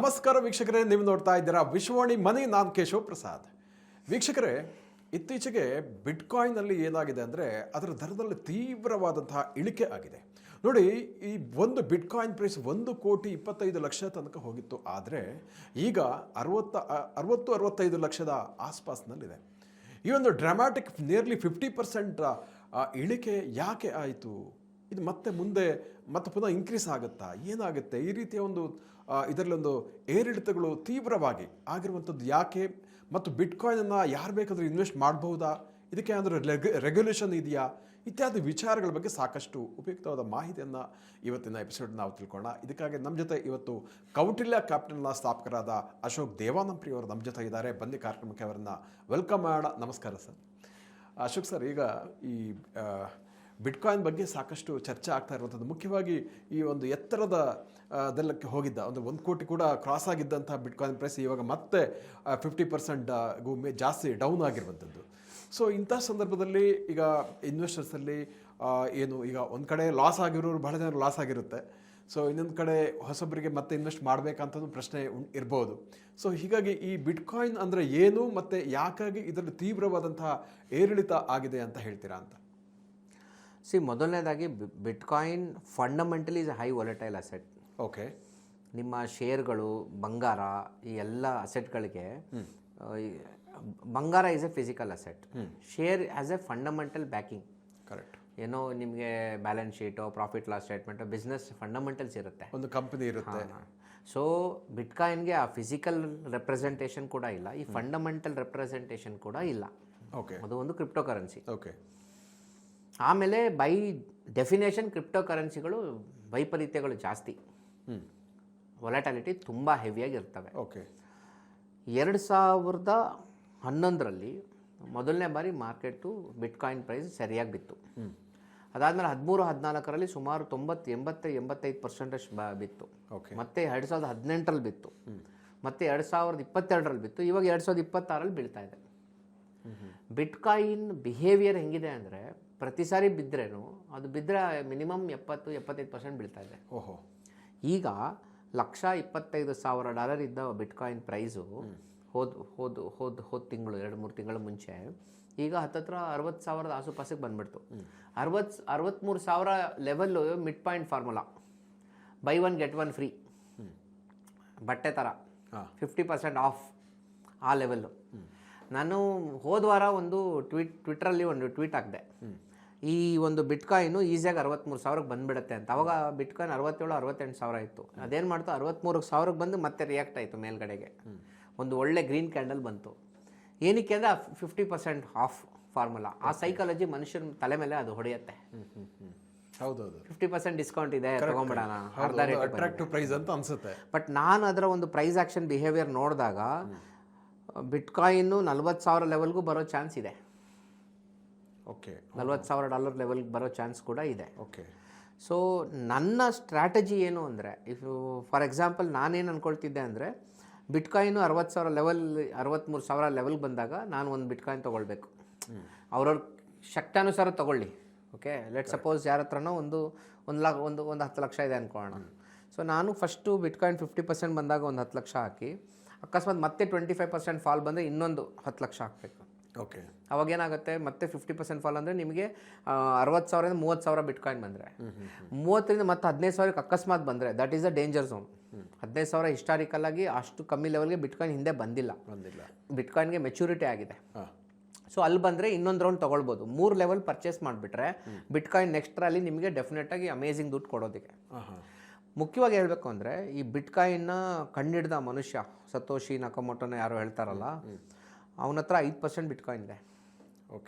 ನಮಸ್ಕಾರ ವೀಕ್ಷಕರೇ, ನೀವು ನೋಡ್ತಾ ಇದ್ದೀರಾ ವಿಶ್ವವಾಣಿ ಮನಿ. ನಾನು ಕೇಶವ್ ಪ್ರಸಾದ್. ವೀಕ್ಷಕರೇ, ಇತ್ತೀಚೆಗೆ ಬಿಟ್ಕಾಯಿನಲ್ಲಿ ಏನಾಗಿದೆ ಅಂದರೆ ಅದರ ದರದಲ್ಲಿ ತೀವ್ರವಾದಂತಹ ಇಳಿಕೆ ಆಗಿದೆ. ನೋಡಿ, ಈ ಒಂದು ಬಿಟ್ಕಾಯಿನ್ ಪ್ರೈಸ್ 1,25,00,000 ತನಕ ಹೋಗಿತ್ತು. ಆದರೆ ಈಗ 60-65 ಲಕ್ಷದ ಆಸ್ಪಾಸ್ನಲ್ಲಿದೆ. ಈ ಒಂದು ಡ್ರಾಮ್ಯಾಟಿಕ್ ನಿಯರ್ಲಿ 50% ಇಳಿಕೆ ಯಾಕೆ ಆಯಿತು? ಇದು ಮುಂದೆ ಪುನಃ ಇನ್ಕ್ರೀಸ್ ಆಗುತ್ತಾ? ಏನಾಗುತ್ತೆ? ಈ ರೀತಿಯ ಒಂದು ಇದರಲ್ಲೊಂದು ಏರಿಳಿತಗಳು ತೀವ್ರವಾಗಿ ಆಗಿರುವಂಥದ್ದು ಯಾಕೆ? ಮತ್ತು ಬಿಟ್ಕಾಯಿನನ್ನು ಯಾರು ಬೇಕಾದರೂ ಇನ್ವೆಸ್ಟ್ ಮಾಡಬಹುದಾ? ಇದಕ್ಕೆ ಏನಾದರೂ ರೆಗ್ಯುಲೇಷನ್ ಇದೆಯಾ? ಇತ್ಯಾದಿ ವಿಚಾರಗಳ ಬಗ್ಗೆ ಸಾಕಷ್ಟು ಉಪಯುಕ್ತವಾದ ಮಾಹಿತಿಯನ್ನು ಇವತ್ತಿನ ಎಪಿಸೋಡ್ ನಾವು ತಿಳ್ಕೊಳ್ಳೋಣ. ಇದಕ್ಕಾಗಿ ನಮ್ಮ ಜೊತೆ ಇವತ್ತು ಕೌಟಿಲ್ಯ ಕ್ಯಾಪಿಟಲ್ನ ಸ್ಥಾಪಕರಾದ ಅಶೋಕ್ ದೇವಾನಂಪ್ರಿ ಅವರು ನಮ್ಮ ಜೊತೆ ಇದ್ದಾರೆ. ಬನ್ನಿ ಕಾರ್ಯಕ್ರಮಕ್ಕೆ ಅವರನ್ನು ವೆಲ್ಕಮ್ ಮಾಡೋಣ. ನಮಸ್ಕಾರ ಸರ್. ಅಶೋಕ್ ಸರ್, ಈಗ ಈ ಬಿಟ್ಕಾಯಿನ್ ಬಗ್ಗೆ ಸಾಕಷ್ಟು ಚರ್ಚೆ ಆಗ್ತಾ ಇರುವಂಥದ್ದು, ಮುಖ್ಯವಾಗಿ ಈ ಒಂದು ಎತ್ತರದ ದಲ್ಲಕ್ಕೆ ಹೋಗಿದ್ದ ಒಂದು 1 ಕೋಟಿ ಕೂಡ ಕ್ರಾಸ್ ಆಗಿದ್ದಂಥ ಬಿಟ್ಕಾಯಿನ್ ಪ್ರೈಸ್ ಇವಾಗ ಮತ್ತೆ 50%ಗೂ ಜಾಸ್ತಿ ಡೌನ್ ಆಗಿರುವಂಥದ್ದು. ಸೊ ಇಂಥ ಸಂದರ್ಭದಲ್ಲಿ ಈಗ ಇನ್ವೆಸ್ಟರ್ಸಲ್ಲಿ ಏನು, ಈಗ ಒಂದು ಕಡೆ ಲಾಸ್ ಆಗಿರೋರು ಬಹಳ ಜನ ಲಾಸ್ ಆಗಿರುತ್ತೆ. ಸೊ ಇನ್ನೊಂದು ಕಡೆ ಹೊಸಬರಿಗೆ ಮತ್ತೆ ಇನ್ವೆಸ್ಟ್ ಮಾಡಬೇಕಂತ ಪ್ರಶ್ನೆ ಇರ್ಬೋದು. ಸೊ ಹೀಗಾಗಿ ಈ ಬಿಟ್ಕಾಯಿನ್ ಅಂದರೆ ಏನು ಮತ್ತು ಯಾಕಾಗಿ ಇದರಲ್ಲಿ ತೀವ್ರವಾದಂತಹ ಏರಿಳಿತ ಆಗಿದೆ ಅಂತ ಹೇಳ್ತೀರಾ ಅಂತ? ಮೊದಲನೇದಾಗಿ Bitcoin fundamentally is a high volatile asset. Okay. ನಿಮ್ಮ ಶೇರ್ಗಳು, ಬಂಗಾರ, ಈ ಎಲ್ಲ ಅಸೆಟ್ಗಳಿಗೆ ಬಂಗಾರ is a physical asset, share as a fundamental backing. Correct. ಏನೋ ನಿಮಗೆ balance sheet, profit loss statement, business fundamentals ಇರುತ್ತೆ, ಒಂದು ಕಂಪನಿ ಇರುತ್ತೆ. ಸೊ ಬಿಟ್ಕಾಯಿನ್ಗೆ ಆ ಫಿಸಿಕಲ್ ರೆಪ್ರೆಸೆಂಟೇಷನ್ ಕೂಡ ಇಲ್ಲ, ಈ ಫಂಡಮೆಂಟಲ್ ರೆಪ್ರೆಸೆಂಟೇಷನ್ ಕೂಡ ಇಲ್ಲ. ಓಕೆ. ಅದು ಒಂದು ಕ್ರಿಪ್ಟೋ ಕರೆನ್ಸಿ. ಓಕೆ. ಆಮೇಲೆ ಬೈ ಡೆಫಿನೇಷನ್ ಕ್ರಿಪ್ಟೋ ಕರೆನ್ಸಿಗಳು ವೈಪರೀತ್ಯಗಳು ಜಾಸ್ತಿ, ವೊಲಟಾಲಿಟಿ ತುಂಬ ಹೆವಿಯಾಗಿರ್ತವೆ. ಓಕೆ. 2011ರಲ್ಲಿ ಮೊದಲನೇ ಬಾರಿ ಮಾರ್ಕೆಟು ಬಿಟ್ಕಾಯಿನ್ ಪ್ರೈಸ್ ಸರಿಯಾಗಿ ಬಿತ್ತು. ಅದಾದಮೇಲೆ 13-14ರಲ್ಲಿ ಸುಮಾರು 90-85% ಬಿತ್ತು. ಮತ್ತೆ 2018ರಲ್ಲಿ ಬಿತ್ತು, ಮತ್ತೆ 2022ರಲ್ಲಿ ಬಿತ್ತು, ಇವಾಗ 2026ರಲ್ಲಿ ಬೀಳ್ತಾ ಇದೆ. ಬಿಟ್ಕಾಯಿನ್ ಬಿಹೇವಿಯರ್ ಹೆಂಗಿದೆ ಅಂದರೆ, ಪ್ರತಿ ಸಾರಿ ಬಿದ್ದರೇನು ಅದು ಬಿದ್ದರೆ ಮಿನಿಮಮ್ 70-75% ಬೀಳ್ತಾ ಇದೆ. ಓಹೋ. ಈಗ $125,000 ಇದ್ದ ಬಿಟ್ಕಾಯಿನ್ ಪ್ರೈಸು ಹೋದ ತಿಂಗಳು 2-3 ತಿಂಗಳ ಮುಂಚೆ ಈಗ ಹತ್ತತ್ರ 60,000 ಆಸುಪಾಸಿಗೆ ಬಂದ್ಬಿಡ್ತು. 63,000 level mid point formula, by 1 get 1 free, ಬಟ್ಟೆ ಥರ 50% ಆಫ್, ಆ ಲೆವೆಲ್ಲು. ನಾನು ಹೋದ ವಾರ ಟ್ವಿಟ್ರಲ್ಲಿ ಒಂದು ಟ್ವೀಟ್ ಹಾಕಿದೆ, ಈ ಒಂದು ಬಿಟ್ಕಾಯಿನು ಈಸಿಯಾಗಿ 63,000ಕ್ಕೆ ಬಂದುಬಿಡುತ್ತೆ ಅಂತ. ಅವಾಗ ಬಿಟ್ಕಾಯಿನ್ 67-68,000 ಇತ್ತು. ಅದೇನು ಮಾಡ್ತು, 63,000ಕ್ಕೆ ಬಂದು ಮತ್ತೆ ರಿಯಾಕ್ಟ್ ಆಯಿತು ಮೇಲ್ಗಡೆಗೆ. ಒಂದು ಒಳ್ಳೆ ಗ್ರೀನ್ ಕ್ಯಾಂಡಲ್ ಬಂತು. ಏನಕ್ಕೆ ಅಂದರೆ 50% ಆಫ್ ಫಾರ್ಮುಲಾ, ಆ ಸೈಕಾಲಜಿ ಮನುಷ್ಯನ ತಲೆ ಮೇಲೆ ಅದು ಹೊಡೆಯುತ್ತೆ. ಹೌದೌದು, 50% ಡಿಸ್ಕೌಂಟ್ ಇದೆ, ತಗೊಂಬಿಡೋಣ, ಅರ್ಧ ರೇಟ್ ಅಟ್ರಾಕ್ಟಿವ್ ಪ್ರೈಸ್ ಅಂತ ಅನ್ಸುತ್ತೆ. ಬಟ್ ನಾನು ಅದರ ಒಂದು ಪ್ರೈಸ್ ಆಕ್ಷನ್ ಬಿಹೇವಿಯರ್ ನೋಡಿದಾಗ ಬಿಟ್ಕಾಯಿನ್ನು 40,000 ಲೆವೆಲ್ಗೂ ಬರೋ ಚಾನ್ಸ್ ಇದೆ. ಓಕೆ. $40,000 ಲೆವೆಲ್ಗೆ ಬರೋ ಚಾನ್ಸ್ ಕೂಡ ಇದೆ. ಓಕೆ. ಸೊ ನನ್ನ ಸ್ಟ್ರಾಟಜಿ ಏನು ಅಂದರೆ, ಫಾರ್ ಎಕ್ಸಾಂಪಲ್ ನಾನೇನು ಅಂದ್ಕೊಳ್ತಿದ್ದೆ ಅಂದರೆ, ಬಿಟ್ಕಾಯಿನು 63,000 ಲೆವೆಲ್ಗೆ ಬಂದಾಗ ನಾನು ಒಂದು ಬಿಟ್ಕಾಯಿನ್ ತೊಗೊಳ್ಬೇಕು. ಅವ್ರವ್ರ ಶಕ್ತಾನುಸಾರ ತೊಗೊಳ್ಳಿ. ಓಕೆ, ಲೆಟ್ ಸಪೋಸ್ ಯಾರ ಹತ್ರನೋ ಒಂದು 10 ಲಕ್ಷ ಇದೆ ಅಂದ್ಕೊಳ್ಳೋಣ. ಸೊ ನಾನು ಫಸ್ಟು ಬಿಟ್ಕಾಯಿನ್ 50% ಬಂದಾಗ ಒಂದು 10 ಲಕ್ಷ ಹಾಕಿ, ಅಕಸ್ಮಾತ್ ಮತ್ತೆ 25% ಫಾಲ್ ಬಂದರೆ ಇನ್ನೊಂದು 10 ಲಕ್ಷ ಹಾಕಬೇಕು. ಓಕೆ. ಅವಾಗೇನಾಗುತ್ತೆ, ಮತ್ತೆ 50% ಫಾಲ್ ಅಂದರೆ ನಿಮಗೆ 60,000ರಿಂದ 30,000 ಬಿಟ್ಕಾಯಿನ್ ಬಂದರೆ, 30ರಿಂದ ಮತ್ತೆ 15,000ಕ್ಕೆ ಅಕಸ್ಮಾತ್ ಬಂದರೆ that is a danger zone. 15,000 historical ಆಗಿ ಅಷ್ಟು ಕಮ್ಮಿ ಲೆವೆಲ್ಗೆ ಬಿಟ್ಕಾಯಿನ್ ಹಿಂದೆ ಬಂದಿಲ್ಲ. ಬಿಟ್ಕಾಯಿನ್ಗೆ ಮೆಚುರಿಟಿ ಆಗಿದೆ. ಸೊ ಅಲ್ಲಿ ಬಂದರೆ ಇನ್ನೊಂದು ರೌಂಡ್ ತೊಗೊಳ್ಬೋದು. 3 ಲೆವೆಲ್ ಪರ್ಚೇಸ್ ಮಾಡಿಬಿಟ್ರೆ ಬಿಟ್ಕಾಯಿನ್ ನೆಕ್ಸ್ಟ್ ರ್ಯಾಲಿ ನಿಮಗೆ ಡೆಫಿನೆಟಾಗಿ ಅಮೇಝಿಂಗ್ ದುಡ್ಡು ಕೊಡೋದಕ್ಕೆ. ಮುಖ್ಯವಾಗಿ ಹೇಳಬೇಕು ಅಂದರೆ, ಈ ಬಿಟ್ಕಾಯಿನ್ನ ಕಂಡಿಡ್ದ ಮನುಷ್ಯ ಸತೋಶಿ ನಕಮೋಟೋನ ಯಾರೋ ಹೇಳ್ತಾರಲ್ಲ, ಅವನ ಹತ್ರ 5% ಬಿಟ್ಕಾಯಿನ್ ಇದೆ.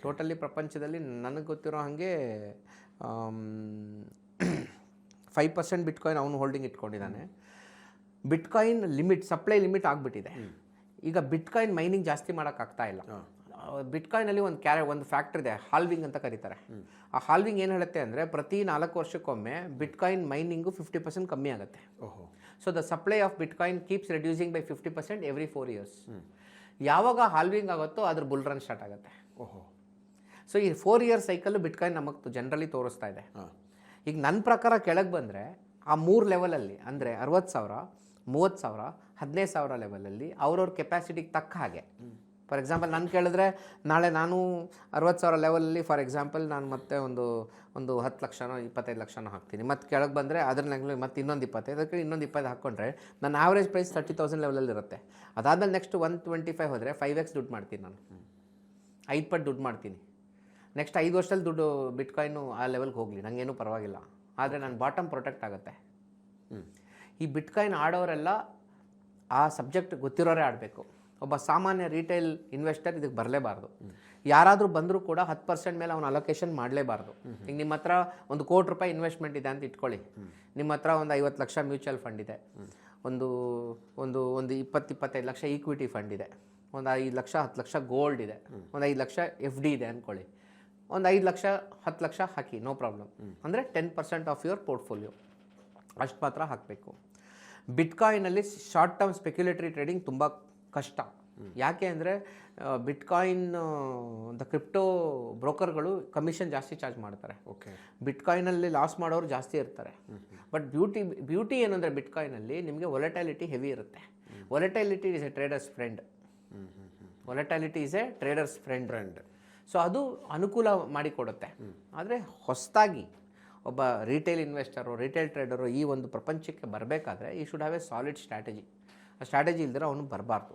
ಟೋಟಲಿ ಪ್ರಪಂಚದಲ್ಲಿ ನನಗೆ ಗೊತ್ತಿರೋ ಹಾಗೆ 5% ಬಿಟ್ಕಾಯಿನ್ ಅವನು ಹೋಲ್ಡಿಂಗ್ ಇಟ್ಕೊಂಡಿದ್ದಾನೆ. ಬಿಟ್ಕಾಯಿನ್ ಲಿಮಿಟ್, ಸಪ್ಲೈ ಲಿಮಿಟ್ ಆಗಿಬಿಟ್ಟಿದೆ. ಈಗ ಬಿಟ್ಕಾಯಿನ್ ಮೈನಿಂಗ್ ಜಾಸ್ತಿ ಮಾಡೋಕ್ಕಾಗ್ತಾ ಇಲ್ಲ. ಬಿಟ್ಕಾಯಿನಲ್ಲಿ ಒಂದು ಫ್ಯಾಕ್ಟರ್ ಇದೆ, ಹಾಲ್ವಿಂಗ್ ಅಂತ ಕರೀತಾರೆ. ಆ ಹಾಲ್ವಿಂಗ್ ಏನು ಹೇಳುತ್ತೆ ಅಂದರೆ, ಪ್ರತಿ 4 ವರ್ಷಕ್ಕೊಮ್ಮೆ ಬಿಟ್ಕಾಯಿನ್ ಮೈನಿಂಗು 50% ಕಮ್ಮಿ ಆಗುತ್ತೆ. So the supply of bitcoin keeps reducing by 50% every 4 years. ಯಾವಾಗ ಹಾಲ್ವಿಂಗ್ ಆಗುತ್ತೋ ಅದ್ರ ಬುಲ್ ರನ್ ಸ್ಟಾರ್ಟ್ ಆಗುತ್ತೆ. ಸೊ ಈ 4 year ಸೈಕಲ್ ಬಿಟ್ಕಾಯಿನ್ ನಮಗೆ ಜನರಲಿ ತೋರಿಸ್ತಾ ಇದೆ. ಈಗ ನನ್ನ ಪ್ರಕಾರ ಕೆಳಗೆ ಬಂದರೆ ಆ 3 ಲೆವೆಲಲ್ಲಿ ಅಂದರೆ 60,000, 30,000 15,000 ಲೆವೆಲಲ್ಲಿ ಅವ್ರವ್ರ ಕೆಪಾಸಿಟಿಗೆ ತಕ್ಕ ಹಾಗೆ. ಫಾರ್ ಎಕ್ಸಾಂಪಲ್ ನಾನು ಕೇಳಿದ್ರೆ ನಾಳೆ ನಾನು 60,000 ಲೆವೆಲಲ್ಲಿ ಫಾರ್ ಎಕ್ಸಾಂಪಲ್ ನಾನು ಮತ್ತೆ ಒಂದು 10 ಲಕ್ಷನೋ 25 ಲಕ್ಷನೋ ಹಾಕ್ತೀನಿ. ಮತ್ತು ಕೆಳಗೆ ಬಂದರೆ ಅದ್ರ ಮತ್ತೆ ಇನ್ನೊಂದು 25, ಅದಕ್ಕೆ ಇನ್ನೊಂದು 20 ಹಾಕ್ಕೊಂಡ್ರೆ ನನ್ನ ಆವ್ರೇಜ್ ಪ್ರೈಸ್ 30,000 ಲೆವೆಲಲ್ಲಿ ಇರುತ್ತೆ. ಅದಾದಮೇಲೆ ನೆಕ್ಸ್ಟ್ 125 ಹೋದರೆ 5x ದುಡ್ಡು ಮಾಡ್ತೀನಿ ನಾನು, 5 ಪಟ್ಟು ದುಡ್ಡು ಮಾಡ್ತೀನಿ. ನೆಕ್ಸ್ಟ್ 5 ವರ್ಷದಲ್ಲಿ ದುಡ್ಡು ಬಿಟ್ಕಾಯಿನು ಆ ಲೆವೆಲ್ಗೆ ಹೋಗಲಿ, ನನಗೇನು ಪರವಾಗಿಲ್ಲ. ಆದರೆ ನನ್ನ ಬಾಟಮ್ ಪ್ರೊಟೆಕ್ಟ್ ಆಗುತ್ತೆ. ಈ ಬಿಟ್ಕಾಯಿನ್ ಆಡೋರೆಲ್ಲ ಆ ಸಬ್ಜೆಕ್ಟ್ ಗೊತ್ತಿರೋರೇ ಆಡಬೇಕು. ಒಬ್ಬ ಸಾಮಾನ್ಯ ರಿಟೇಲ್ ಇನ್ವೆಸ್ಟರ್ ಇದಕ್ಕೆ ಬರಲೇಬಾರ್ದು. ಯಾರಾದರೂ ಬಂದರೂ ಕೂಡ 10% ಮೇಲೆ ಅವನು ಅಲೋಕೇಶನ್ ಮಾಡಲೇಬಾರ್ದು. ಈಗ ನಿಮ್ಮ ಹತ್ರ ₹1 ಕೋಟಿ ಇನ್ವೆಸ್ಟ್ಮೆಂಟ್ ಇದೆ ಅಂತ ಇಟ್ಕೊಳ್ಳಿ. ನಿಮ್ಮ ಹತ್ರ ಒಂದು 50 ಲಕ್ಷ ಮ್ಯೂಚುವಲ್ ಫಂಡ್ ಇದೆ, ಒಂದು 20-25 ಲಕ್ಷ ಈಕ್ವಿಟಿ ಫಂಡ್ ಇದೆ, ಒಂದು 5 ಲಕ್ಷ 10 ಲಕ್ಷ ಗೋಲ್ಡ್ ಇದೆ, ಒಂದು 5 ಲಕ್ಷ FD ಇದೆ ಅಂದ್ಕೊಳ್ಳಿ. ಒಂದು 5 ಲಕ್ಷ 10 ಲಕ್ಷ ಹಾಕಿ, ನೋ ಪ್ರಾಬ್ಲಮ್. ಅಂದರೆ 10% ಆಫ್ ಯುವರ್ ಪೋರ್ಟ್ಫೋಲಿಯೋ ಅಷ್ಟು ಮಾತ್ರ ಹಾಕಬೇಕು. ಬಿಟ್ಕಾಯಿನಲ್ಲಿ ಶಾರ್ಟ್ ಟರ್ಮ್ ಸ್ಪೆಕ್ಯುಲೇಟರಿ ಟ್ರೇಡಿಂಗ್ ತುಂಬ ಕಷ್ಟ. ಯಾಕೆ ಅಂದರೆ ಬಿಟ್ಕಾಯಿನ್ ಕ್ರಿಪ್ಟೋ ಬ್ರೋಕರ್ಗಳು ಕಮಿಷನ್ ಜಾಸ್ತಿ ಚಾರ್ಜ್ ಮಾಡ್ತಾರೆ. ಬಿಟ್ಕಾಯಿನಲ್ಲಿ ಲಾಸ್ ಮಾಡೋರು ಜಾಸ್ತಿ ಇರ್ತಾರೆ. ಬಟ್ ಬ್ಯೂಟಿ ಏನಂದರೆ ಬಿಟ್ಕಾಯಿನಲ್ಲಿ ನಿಮಗೆ ವೊಲಟೈಲಿಟಿ ಹೆವಿ ಇರುತ್ತೆ. Volatility is a traders friend. Volatility is a traders friend. So ಅದು ಅನುಕೂಲ ಮಾಡಿಕೊಡುತ್ತೆ. ಆದರೆ ಹೊಸದಾಗಿ ಒಬ್ಬ ರಿಟೇಲ್ ಇನ್ವೆಸ್ಟರು, ರಿಟೇಲ್ ಟ್ರೇಡರು ಈ ಒಂದು ಪ್ರಪಂಚಕ್ಕೆ ಬರಬೇಕಾದ್ರೆ ಈ should have A solid strategy. ಆ ಸ್ಟ್ರಾಟಜಿ ಇಲ್ದಿರ ಅವನು ಬರಬಾರ್ದು.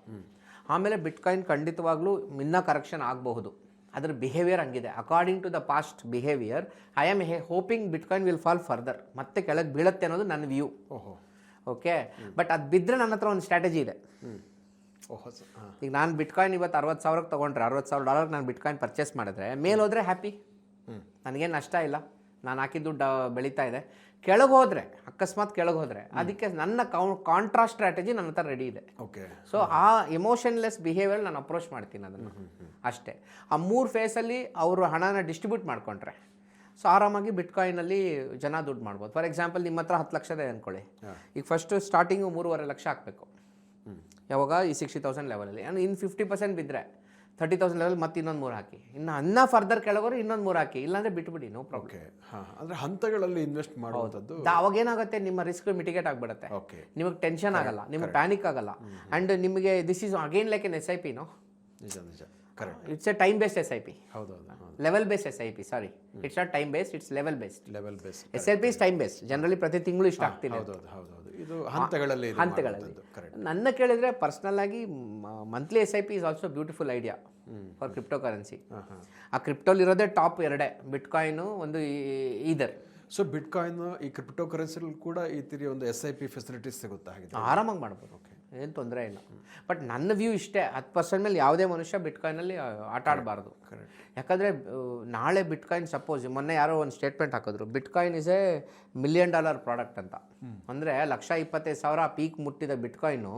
ಆಮೇಲೆ ಬಿಟ್ಕಾಯಿನ್ ಖಂಡಿತವಾಗ್ಲೂ ಇನ್ನೂ ಕರೆಕ್ಷನ್ ಆಗಬಹುದು. ಅದರ ಬಿಹೇವಿಯರ್ ಹಂಗಿದೆ. According to the past behaviour I am hoping bitcoin will fall further. ಮತ್ತೆ ಕೆಳಗೆ ಬೀಳುತ್ತೆ ಅನ್ನೋದು ನನ್ನ ವ್ಯೂ. ಓಕೆ, ಬಟ್ ಅದು ಬಿದ್ದರೆ ನನ್ನ ಹತ್ರ ಒಂದು ಸ್ಟ್ರಾಟಜಿ ಇದೆ. ಈಗ ನಾನು ಬಿಟ್ಕಾಯಿನ್ ಇವತ್ತು 60,000ಕ್ಕೆ ತೊಗೊಂಡ್ರೆ $60,000 ನಾನು ಬಿಟ್ಕಾಯಿನ್ ಪರ್ಚೇಸ್ ಮಾಡಿದ್ರೆ ಮೇಲೆ ಹೋದರೆ ಹ್ಯಾಪಿ, ನನಗೇನು ನಷ್ಟ ಇಲ್ಲ, ನಾನು ಹಾಕಿದ ದುಡ್ಡು ಬೆಳೀತಾ ಇದೆ. ಕೆಳಗೆ ಹೋದರೆ ಅಕಸ್ಮಾತ್ ಕೆಳಗೆ ಹೋದರೆ ಅದಕ್ಕೆ ನನ್ನ ಕಾಂಟ್ರಾಸ್ಟ್ ಸ್ಟ್ರಾಟಜಿ ನನ್ನ ಹತ್ರ ರೆಡಿ ಇದೆ. ಸೊ ಆ ಎಮೋಷನ್ಲೆಸ್ ಬಿಹೇವಿಯರ್ ನಾನು ಅಪ್ರೋಚ್ ಮಾಡ್ತೀನಿ ಅದನ್ನು ಅಷ್ಟೇ. ಆ 3 ಫೇಸಲ್ಲಿ ಅವರು ಹಣನ ಡಿಸ್ಟ್ರಿಬ್ಯೂಟ್ ಮಾಡ್ಕೊಂಡ್ರೆ ಸೊ ಆರಾಮಾಗಿ ಬಿಟ್ಕಾಯಿನಲ್ಲಿ ಜನ ದುಡ್ಡು ಮಾಡ್ಬೋದು. ಫಾರ್ ಎಕ್ಸಾಂಪಲ್ ನಿಮ್ಮ ಹತ್ರ 10 ಲಕ್ಷ ಇದೆ ಅಂದ್ಕೊಳ್ಳಿ. ಈಗ ಫಸ್ಟು ಸ್ಟಾರ್ಟಿಂಗು 3.5 ಲಕ್ಷ ಹಾಕಬೇಕು. ಯಾವಾಗ ಈ 60,000 ಲೆವೆಲಲ್ಲಿ ಇನ್ನು 50% ಬಿದ್ದರೆ 30,000 ಲೆವೆಲ್ ಮತ್ತೆ ಇನ್ನೊಂದು 3 ಹಾಕಿ, ಇನ್ನು ಫರ್ದರ್ ಕೆಳಗೋರು ಇನ್ನೊಂದು 3 ಹಾಕಿ, ಇಲ್ಲಾಂದ್ರೆ ಬಿಟ್ಬಿಡಿ, ನೋ ಪ್ರಾಬ್ಲಮ್. ಅಂದರೆ ಹಂತಗಳಲ್ಲಿ ಇನ್ವೆಸ್ಟ್ ಮಾಡುವಂಥದ್ದು. ಅವಾಗ ಏನಾಗುತ್ತೆ, ನಿಮ್ಮ ರಿಸ್ಕ್ ಮಿಟಿಗೇಟ್ ಆಗಿಬಿಡುತ್ತೆ. ನಿಮಗೆ ಟೆನ್ಷನ್ ಆಗಲ್ಲ, ನಿಮಗೆ ಪ್ಯಾನಿಕ್ ಆಗಲ್ಲ. ಆ್ಯಂಡ್ ನಿಮಗೆ this is again like an SIP. No, it's a time based SIP. Level based SIP, sorry, it's not time based, it's level based. SIP is time based. Generally ಪ್ರತಿ ತಿಂಗಳು ಇಷ್ಟ ಆಗ್ತೀನಿ. ಇದು ಹಂತಗಳಲ್ಲಿ. ನನ್ನ ಕೇಳಿದ್ರೆ ಪರ್ಸ್ನಲ್ ಆಗಿ monthly SIP is also beautiful idea for crypto currency. ಆ ಕ್ರಿಪ್ಟೋಲಿ ಇರೋದೇ ಟಾಪ್ 2, ಬಿಟ್ಕಾಯಿನು ಒಂದು ಈದರ್. ಸೊ ಬಿಟ್ಕಾಯಿನ್ ಈ ಕ್ರಿಪ್ಟೋ ಕರೆನ್ಸಿಲಿ ಕೂಡ ಈ ತಿರಿ ಒಂದು SIP ಫೆಸಿಲಿಟೀಸ್ ಸಿಗುತ್ತೆ, ಹಾಗೆ ಆರಾಮಾಗಿ ಮಾಡ್ಬೋದು. ಏನು ತೊಂದರೆ ಇಲ್ಲ. ಬಟ್ ನನ್ನ ವ್ಯೂ ಇಷ್ಟೇ, 10% ಮೇಲೆ ಯಾವುದೇ ಮನುಷ್ಯ ಬಿಟ್ಕಾಯಿನಲ್ಲಿ ಆಟ ಆಡಬಾರ್ದು. ಯಾಕಂದರೆ ನಾಳೆ ಬಿಟ್ಕಾಯಿನ್ ಸಪೋಸ್ ಮೊನ್ನೆ ಯಾರೋ ಒಂದು ಸ್ಟೇಟ್ಮೆಂಟ್ ಹಾಕಿದ್ರು, bitcoin is A $1 million product ಅಂತ. ಅಂದರೆ 1,25,000 ಪೀಕ್ ಮುಟ್ಟಿದ ಬಿಟ್ಕಾಯಿನು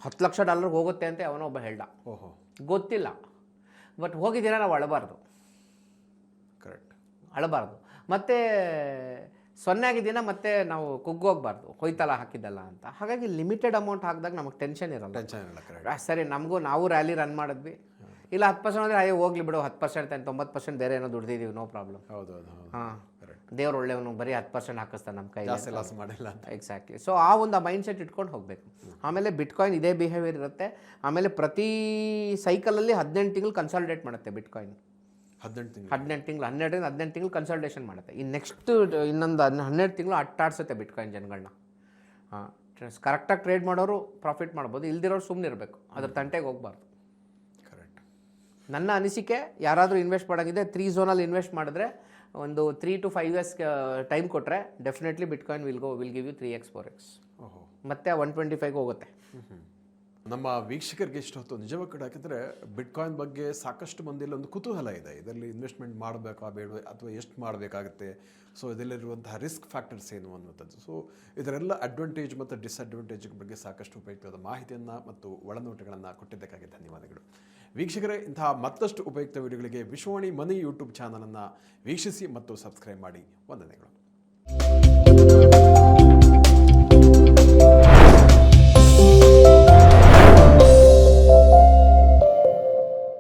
$10 ಲಕ್ಷ ಹೋಗುತ್ತೆ ಅಂತ ಅವನೋ ಒಬ್ಬ ಹೇಳ್ದ. ಗೊತ್ತಿಲ್ಲ, ಬಟ್ ಹೋಗಿದ್ದೀರ ನಾವು ಅಳಬಾರ್ದು. ಅಳಬಾರ್ದು. ಮತ್ತು 0 ಆಗಿದ್ದೀನ ಮತ್ತೆ ನಾವು ಕುಗ್ಗೋಗ್ಬಾರ್ದು, ಹೋಯ್ತಲ್ಲ ಹಾಕಿದ್ದಲ್ಲ ಅಂತ. ಹಾಗಾಗಿ ಲಿಮಿಟೆಡ್ ಅಮೌಂಟ್ ಹಾಕಿದಾಗ ನಮಗೆ ಟೆನ್ಷನ್ ಇರಲ್ಲ. ಸರಿ, ನಾವು ರ್ಯಾಲಿ ರನ್ ಮಾಡಿದ್ವಿ, ಇಲ್ಲ 10% ಅಂದರೆ ಅಯ್ಯೋ ಹೋಗ್ಲಿ ಬಿಡು, 10% 90% ಬೇರೆ ಏನೋ ದುಡ್ದಿದ್ದೀವಿ, ನೋ ಪ್ರಾಬ್ಲಮ್. ಹಾಂ, ದೇವ್ರು ಒಳ್ಳೆಯವನು, ಬರೀ 10% ಹಾಕಿಸ್ತಾನೆ ನಮ್ಮ ಕೈ, ಲಾಸ್ ಮಾಡಿಲ್ಲ. ಎಕ್ಸಾಕ್ಟ್ಲಿ. ಸೊ ಆ ಒಂದು ಮೈಂಡ್ ಸೆಟ್ ಇಟ್ಕೊಂಡು ಹೋಗಬೇಕು. ಆಮೇಲೆ ಬಿಟ್ಕಾಯಿನ್ ಇದೇ ಬಿಹೇವಿಯರ್ ಇರುತ್ತೆ. ಆಮೇಲೆ ಪ್ರತಿ ಸೈಕಲಲ್ಲಿ 18 ತಿಂಗಳು ಕನ್ಸಾಲಿಡೇಟ್ ಮಾಡುತ್ತೆ ಬಿಟ್ಕಾಯಿನ್. 18 ತಿಂಗಳು 12ರಿಂದ 18 ತಿಂಗಳು ಕನ್ಸಲ್ಟೇಷನ್ ಮಾಡುತ್ತೆ. ಈ ನೆಕ್ಸ್ಟ್ ಇನ್ನೊಂದು 12 ತಿಂಗಳು ಅಟ್ಟಾಡ್ಸುತ್ತೆ ಬಿಟ್ಕಾಯಿನ್ ಜನಗಳನ್ನ. ಕರೆಕ್ಟಾಗಿ ಟ್ರೇಡ್ ಮಾಡೋರು ಪ್ರಾಫಿಟ್ ಮಾಡ್ಬೋದು, ಇಲ್ದಿರೋರು ಸುಮ್ಮನೆ ಇರಬೇಕು, ಅದ್ರ ತಂಟೆಗೆ ಹೋಗಬಾರ್ದು. ನನ್ನ ಅನಿಸಿಕೆ, ಯಾರಾದರೂ ಇನ್ವೆಸ್ಟ್ ಮಾಡೋಂಗಿದೆ 3 ಝೋನಲ್ಲಿ ಇನ್ವೆಸ್ಟ್ ಮಾಡಿದ್ರೆ ಒಂದು 3 to 5 years ಟೈಮ್ ಕೊಟ್ಟರೆ definitely Bitcoin will give you 3x 4x. ಮತ್ತೆ 125 ಹೋಗುತ್ತೆ. ನಮ್ಮ ವೀಕ್ಷಕರಿಗೆ ಇಷ್ಟು ಹೊತ್ತು ನಿಜವಾಗ ಕಡೆ ಯಾಕೆಂದರೆ ಬಿಟ್ಕಾಯಿನ್ ಬಗ್ಗೆ ಸಾಕಷ್ಟು ಮಂದಿಯಲ್ಲಿ ಒಂದು ಕುತೂಹಲ ಇದೆ. ಇದರಲ್ಲಿ ಇನ್ವೆಸ್ಟ್ಮೆಂಟ್ ಮಾಡಬೇಕಾ ಬೇಡ, ಅಥವಾ ಎಷ್ಟು ಮಾಡಬೇಕಾಗುತ್ತೆ, ಸೊ ಇದರಲ್ಲಿರುವಂತಹ ರಿಸ್ಕ್ ಫ್ಯಾಕ್ಟರ್ಸ್ ಏನು ಅನ್ನುವಂಥದ್ದು. ಸೊ ಇದರೆಲ್ಲ ಅಡ್ವಾಂಟೇಜ್ ಮತ್ತು ಡಿಸ್ಅಡ್ವಾಂಟೇಜ್ ಬಗ್ಗೆ ಸಾಕಷ್ಟು ಉಪಯುಕ್ತವಾದ ಮಾಹಿತಿಯನ್ನು ಮತ್ತು ಒಳನೋಟಗಳನ್ನು ಕೊಟ್ಟಿದ್ದಕ್ಕಾಗಿ ಧನ್ಯವಾದಗಳು. ವೀಕ್ಷಕರೇ, ಇಂತಹ ಮತ್ತಷ್ಟು ಉಪಯುಕ್ತ ವಿಡಿಯೋಗಳಿಗೆ ವಿಶ್ವವಾಣಿ ಮನಿ ಯೂಟ್ಯೂಬ್ ಚಾನಲನ್ನು ವೀಕ್ಷಿಸಿ ಮತ್ತು ಸಬ್ಸ್ಕ್ರೈಬ್ ಮಾಡಿ. ವಂದನೆಗಳು.